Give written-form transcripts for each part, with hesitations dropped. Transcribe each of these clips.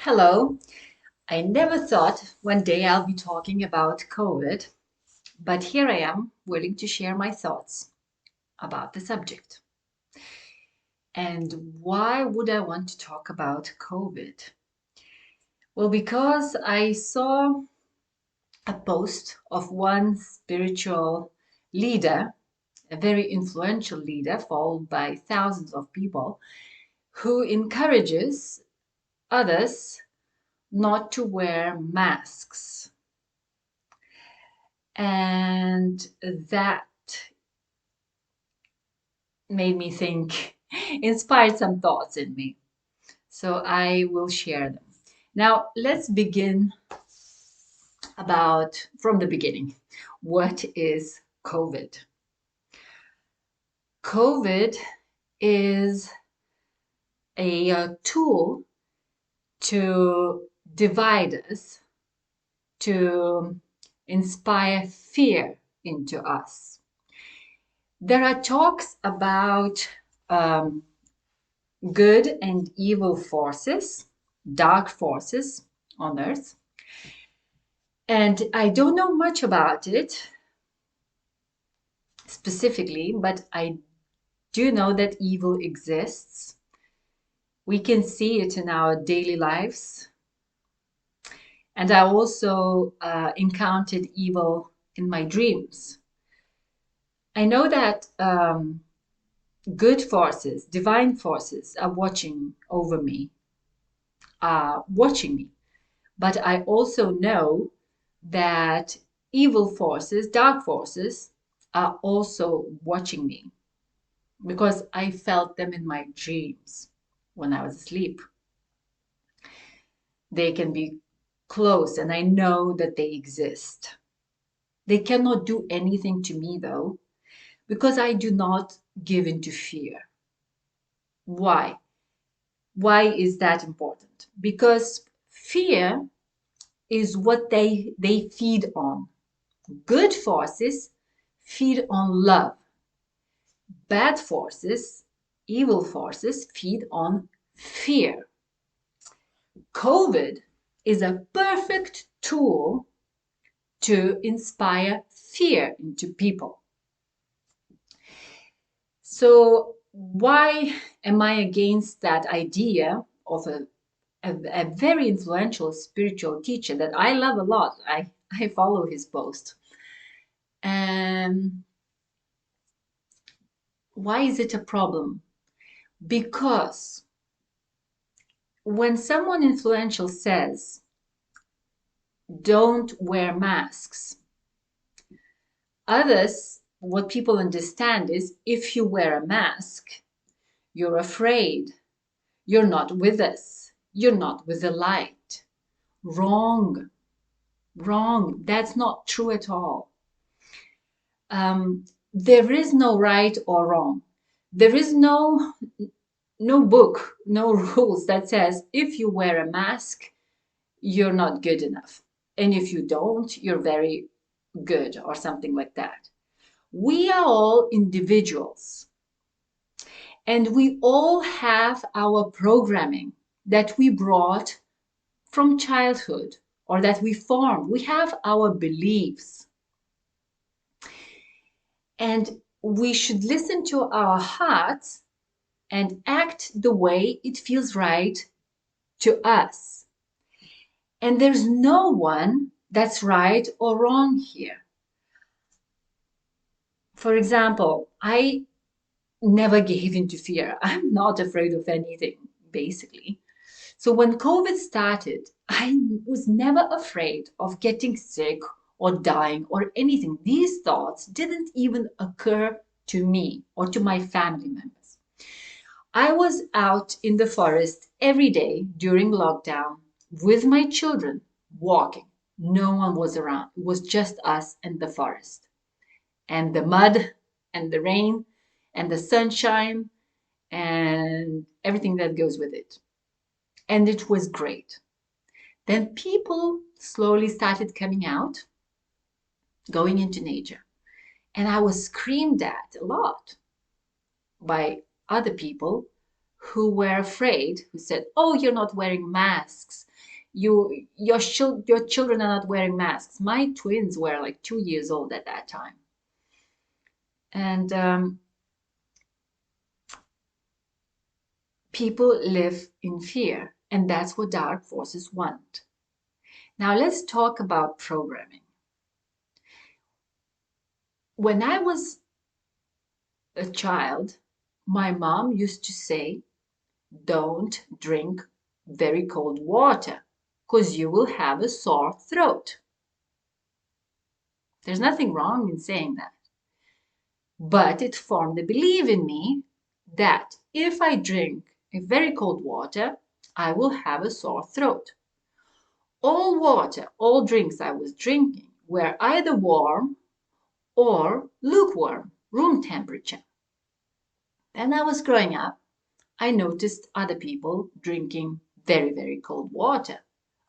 Hello. I never thought one day I'll be talking about COVID, but here I am, willing to share my thoughts about the subject. And why would I want to talk about COVID? Well, because I saw a post of one spiritual leader, a very influential leader, followed by thousands of people, who encourages others not to wear masks. And that made me think, inspired some thoughts in me. So I will share them. Now, let's begin about from the beginning. What is COVID? COVID is a tool to divide us, to inspire fear into us. There are talks about good and evil forces, dark forces on Earth. And I don't know much about it specifically, but I do know that evil exists. We can see it in our daily lives. And I also encountered evil in my dreams. I know that good forces, divine forces, are watching over me, are watching me. But I also know that evil forces, dark forces, are also watching me because I felt them in my dreams when I was asleep. They can be close, and I know that they exist. They cannot do anything to me, though, because I do not give into fear. Why? Why is that important? Because fear is what they feed on. Good forces feed on love. Bad forces, evil forces, feed on fear. COVID is a perfect tool to inspire fear into people. So why am I against that idea of a very influential spiritual teacher that I love a lot? I follow his post. And why is it a problem? Because when someone influential says, don't wear masks, others, what people understand is if you wear a mask, you're afraid. You're not with us. You're not with the light. Wrong. Wrong. That's not true at all. There is no right or wrong. There is no book, no rules that says if you wear a mask, you're not good enough. And if you don't, you're very good or something like that. We are all individuals. And we all have our programming that we brought from childhood or that we formed. We have our beliefs. And we should listen to our hearts and act the way it feels right to us. And there's no one that's right or wrong here. For example, I never gave into fear. I'm not afraid of anything, basically. So when COVID started, I was never afraid of getting sick or dying or anything. These thoughts didn't even occur to me or to my family members. I was out in the forest every day during lockdown with my children walking. No one was around. It was just us and the forest. And the mud and the rain and the sunshine and everything that goes with it. And it was great. Then people slowly started coming out, going into nature. And I was screamed at a lot by other people who were afraid, who said, oh, you're not wearing masks. your children are not wearing masks. My twins were like 2 years old at that time. And people live in fear, and that's what dark forces want. Now let's talk about programming. When I was a child, my mom used to say, don't drink very cold water because you will have a sore throat. There's nothing wrong in saying that. But it formed a belief in me that if I drink a very cold water, I will have a sore throat. All water, all drinks I was drinking were either warm or lukewarm, room temperature. When I was growing up, I noticed other people drinking very, very cold water.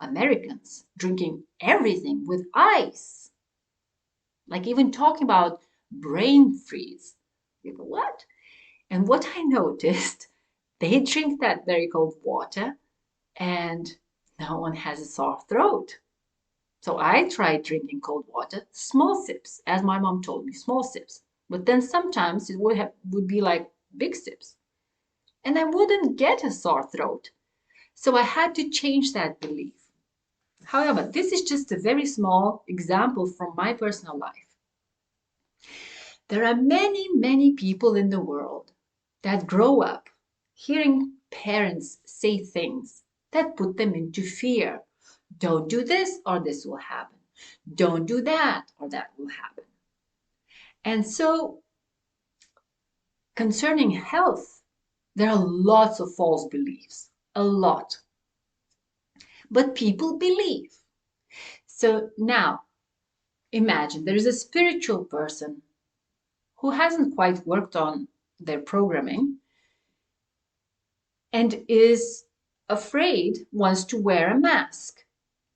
Americans drinking everything with ice. Like even talking about brain freeze. People, what? And what I noticed, they drink that very cold water and no one has a sore throat. So I tried drinking cold water, small sips, as my mom told me, small sips. But then sometimes it would be like big sips. And I wouldn't get a sore throat. So I had to change that belief. However, this is just a very small example from my personal life. There are many, many people in the world that grow up hearing parents say things that put them into fear. Don't do this or this will happen. Don't do that or that will happen. And so, concerning health, there are lots of false beliefs, a lot. But people believe. So now, imagine there is a spiritual person who hasn't quite worked on their programming and is afraid, wants to wear a mask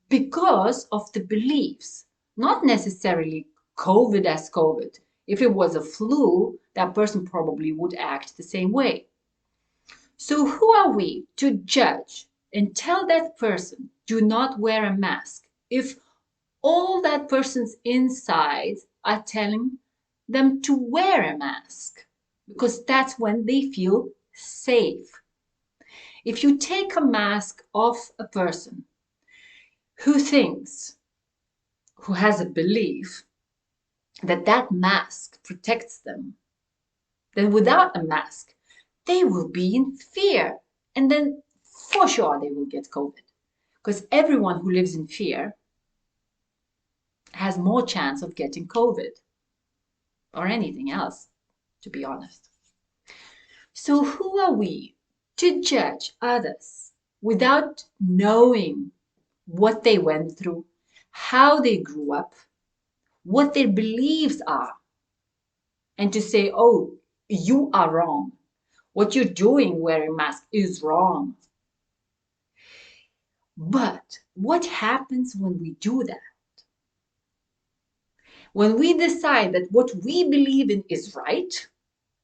because of the beliefs, not necessarily COVID as COVID. If it was a flu, that person probably would act the same way. So who are we to judge and tell that person, do not wear a mask, if all that person's insides are telling them to wear a mask? Because that's when they feel safe. If you take a mask off a person who thinks, who has a belief that that mask protects them, then without a mask, they will be in fear. And then for sure they will get COVID. Because everyone who lives in fear has more chance of getting COVID or anything else, to be honest. So who are we to judge others without knowing what they went through, how they grew up, what their beliefs are, and to say, oh, you are wrong. What you're doing wearing a mask is wrong. But what happens when we do that? When we decide that what we believe in is right,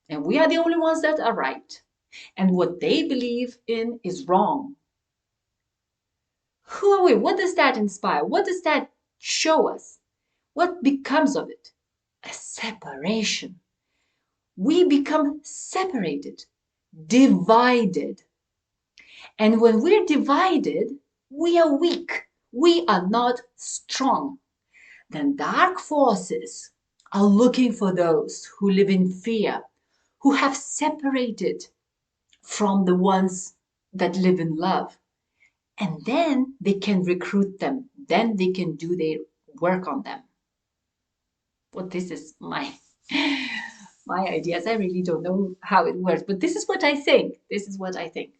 and we are the only ones that are right, and what they believe in is wrong. Who are we? What does that inspire? What does that show us? What becomes of it? A separation. We become separated, divided. And when we're divided, we are weak. We are not strong. Then dark forces are looking for those who live in fear, who have separated from the ones that live in love. And then they can recruit them. Then they can do their work on them. Well, this is my ideas. I really don't know how it works, but this is what I think. This is what I think.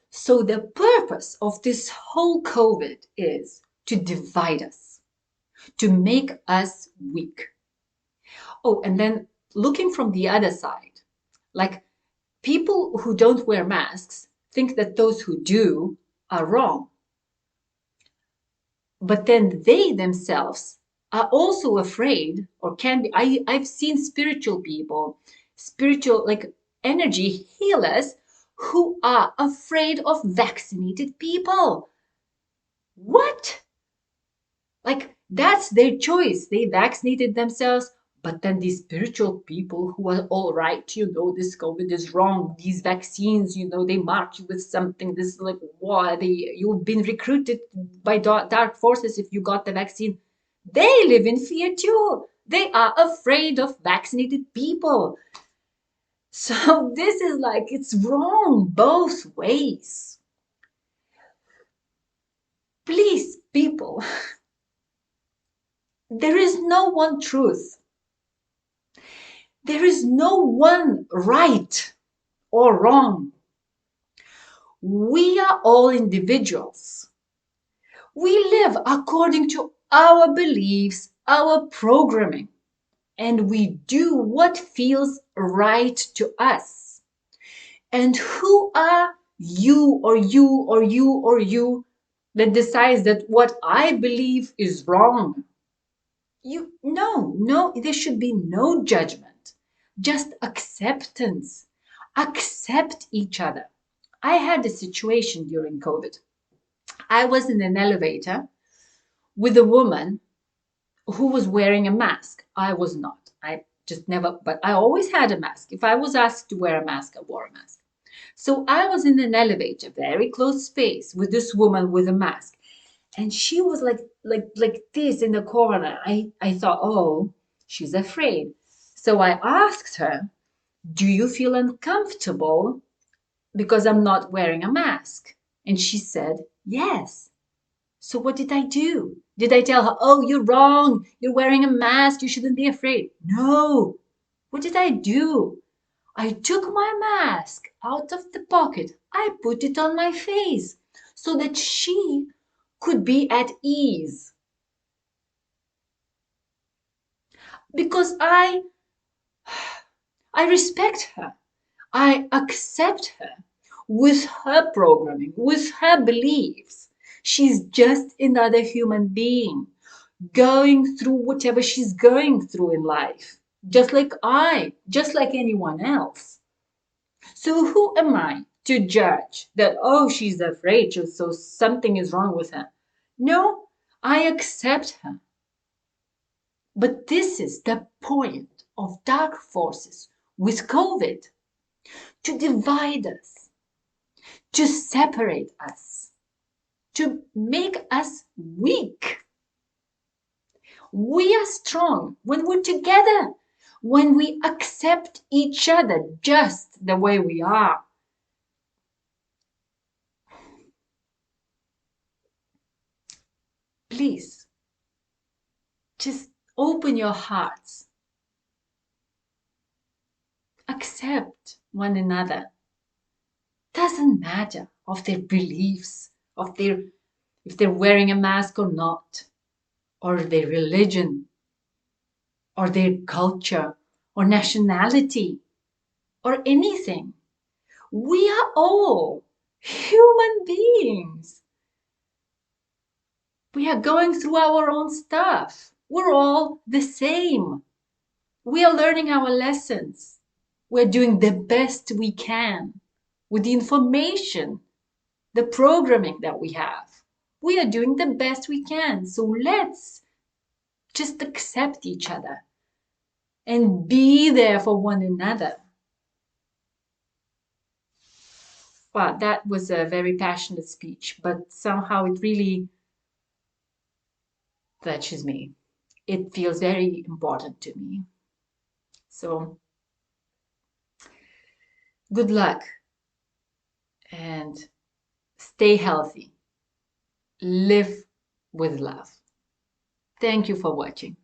So the purpose of this whole COVID is to divide us, to make us weak. Oh, and then looking from the other side, like people who don't wear masks think that those who do are wrong. But then they themselves are also afraid, or can be. I've seen spiritual people, spiritual like energy healers who are afraid of vaccinated people. What? Like, that's their choice. They vaccinated themselves. But then these spiritual people who are all right, this COVID is wrong. These vaccines, they mark you with something. This is like, what? You've been recruited by dark forces if you got the vaccine. They live in fear too. They are afraid of vaccinated people. So this is like, it's wrong both ways. Please, people, there is no one truth. There is no one right or wrong. We are all individuals. We live according to our beliefs, our programming, and we do what feels right to us. And who are you or you or you or you that decides that what I believe is wrong? No, there should be no judgment, just acceptance. Accept each other. I had a situation during COVID. I was in an elevator with a woman who was wearing a mask. I was not. I just never, but I always had a mask. If I was asked to wear a mask, I wore a mask. So I was in an elevator, very close space, with this woman with a mask. And she was like this in the corner. I thought, oh, she's afraid. So I asked her, do you feel uncomfortable because I'm not wearing a mask? And she said, yes. So what did I do? Did I tell her, oh, you're wrong. You're wearing a mask. You shouldn't be afraid. No. What did I do? I took my mask out of the pocket. I put it on my face so that she could be at ease. Because I respect her. I accept her with her programming, with her beliefs. She's just another human being going through whatever she's going through in life, just like anyone else. So who am I to judge that, oh, she's afraid, so something is wrong with her? No, I accept her. But this is the point of dark forces with COVID, to divide us, to separate us, to make us weak. We are strong when we're together, when we accept each other just the way we are. Please, just open your hearts. Accept one another. Doesn't matter of their beliefs, if they're wearing a mask or not, or their religion, or their culture, or nationality, or anything. We are all human beings. We are going through our own stuff. We're all the same. We are learning our lessons. We're doing the best we can with the information, the programming that we have. We are doing the best we can. So let's just accept each other and be there for one another. Well, that was a very passionate speech, but somehow it really touches me. It feels very important to me. So good luck and stay healthy. Live with love. Thank you for watching.